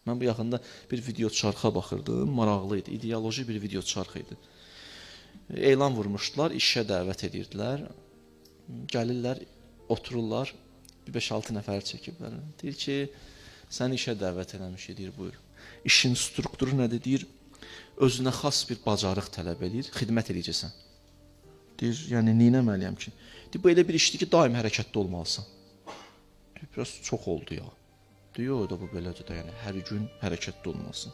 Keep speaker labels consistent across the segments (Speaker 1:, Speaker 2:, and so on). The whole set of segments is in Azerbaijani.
Speaker 1: Mən bu yaxında bir video çarxa baxırdım, maraqlı idi, ideoloji bir video çarx idi. Elan vurmuşdular, işə dəvət edirdilər. Gəlirlər, otururlar, 5-6 nəfər çəkiblər. Deyir ki, səni işə dəvət eləmişik, deyir, buyur. İşin strukturu nədir, deyir, özünə xas bir bacarıq tələb edir, xidmət edəcəksən. Deyir, yəni, neynəməliyəm ki? Deyir, bu elə bir işdir ki, daim hərəkətdə olmalısan. Deyir, biraz çox oldu ya. Deyir, o da bu belədir də, yəni, hər gün hərəkətdə olmalısan.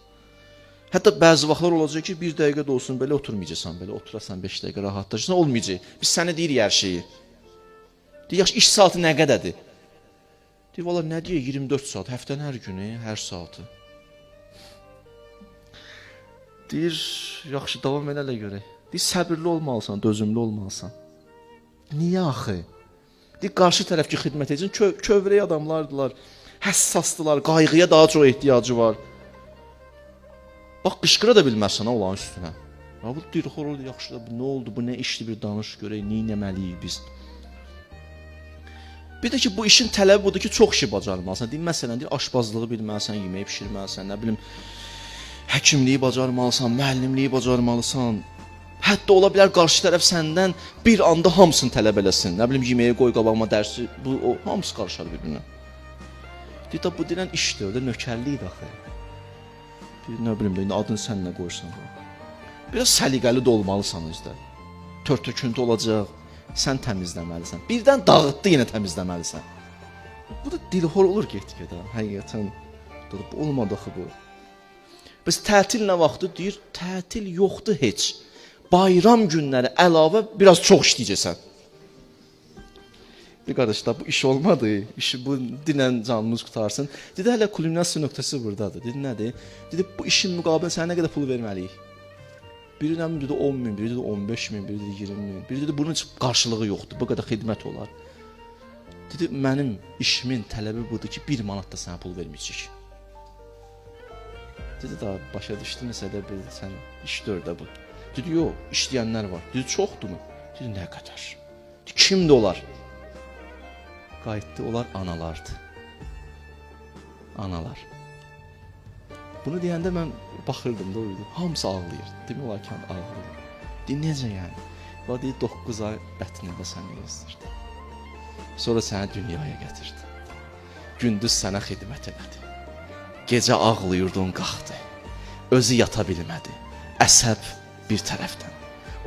Speaker 1: Hətta bəzi vaxtlar olacaq ki, 1 dəqiqə də olsun, belə oturmayacaqsan, belə oturasan 5 dəqiqə rahatlaşırsan, olmayacaq. Biz sənə deyirik hər şeyi. Deyir, yaxşı, iş saatı nə qədədir? Deyir, valla nə deyir, 24 saat, həftənin hər günü, hər saatı. Deyir, yaxşı, davam elələ görək. Deyir, səbirli olmalısan, dözümlü olmalısan. Niyə axı? Deyir, qarşı tərəfki xidmət edəcək, kövrək adamlardılar, həssasdılar, qayğıya daha çox ehtiyacı var. Bax, qışqıra da bilməzsən olan üstünə. Bu deyir, xor, yaxşı da, nə oldu, bu nə işdir, bir danış görək, neynəməliyik biz. Bir də ki, bu işin tələbi budur ki, çox işi bacarmalısan. Deyir, məsələn, deyir, aşbazlığı bilməlisən, yeməyi pişirməlisən, nə bilim, həkimliyi bacarmalısan, müəllimliyi bacarmalısan. Hətta ola bilər qarşı tərəf səndən bir anda hamısını tələb eləsin. Nə bilim, yeməyi qoy qabağıma, dərsi, bu hamısı qarışar bir-birinə. Deyir, bu deyilən işdir, öyle nökərliyidir axı. Nə bilim də, adını sən nə qoyursan. Biraz səliqəli də olmalısan özdə. Tört-töküntü olacaq, sən təmizləməlisən. Birdən dağıtdı, yenə təmizləməlisən. Bu da dilxor olur getgədə, həqiqətən. Olmadı axı bu. Biz tətil nə vaxtı deyir, tətil yoxdur heç. Bayram günləri əlavə biraz çox işləyəcəksən. Bir qardaşlar, bu iş olmadı, bu dinən canımız qutarsın. Dedi, hələ kulminasiya nöqtəsi buradadır. Dedi, nədir? Dedi, bu işin müqabilində sənə nə qədər pul verməliyik? Biri nə dedi 10 min, biri dedi 15 min, biri dedi 20 min. Biri dedi, bunun qarşılığı yoxdur, bu qədər xidmət olar. Dedi, mənim işimin tələbi budur ki, 1 manat da sənə pul verməyəcək. Dedi, da başa düşdü, məsələ bir sən işdir də bu. Dedi, yox, işləyənlər var. Dedi, çoxdur mu? Dedi, nə qədər? Dedi, kimdir onlar? Qayıtdı, onlar analardı. Analar. Bunu deyəndə mən baxırdım da uyudum. Hamısı ağlayır. Demək olar ki, ağlayır. Deyir, necə yəni? O deyir, 9 ay bətnində səni gözləyirdi. Sonra səni dünyaya gətirdi. Gündüz sənə xidmət elədi. Gecə ağlayırdın, qalxdı. Özü yata bilmədi. Əsəb bir tərəfdən.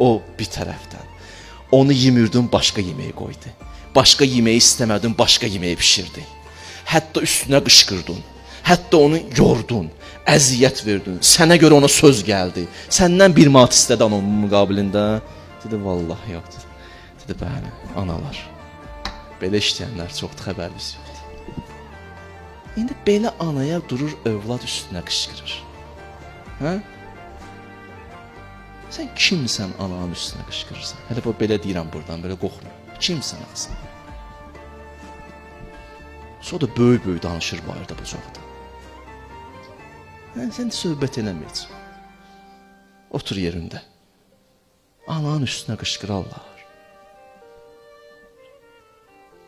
Speaker 1: O bir tərəfdən. Onu yemirdin, başqa yeməyi qoydu. Başqa yeməyi istəmədin, başqa yeməyi pişirdi. Hətta üstünə qışqırdın. Hətta onu yordun, əziyyət verdin. Sənə görə ona söz gəldi. Səndən 1 manat istədi onun müqabilində. Dedi, vallahi yoxdur. Dedi, bəli, analar. Belə işləyənlər çoxdur, xəbərimiz yoxdur. İndi belə anaya durur, övlad üstünə qışqırır. Hə? Sən kimsən ananın üstünə qışqırırsan? Hələ bu belə deyirəm buradan, belə qorxmuyor. Kimsən axısın? Sonra da böyük-böyük danışır barədə bu çoxda. Sən də söhbət eləməyəcək. Otur yerində. Ananın üstünə qışqırarlar.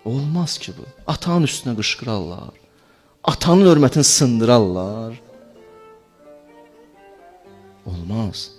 Speaker 1: Olmaz ki bu. Atanın üstünə qışqırarlar. Atanın hörmətini sındırarlar. Olmaz.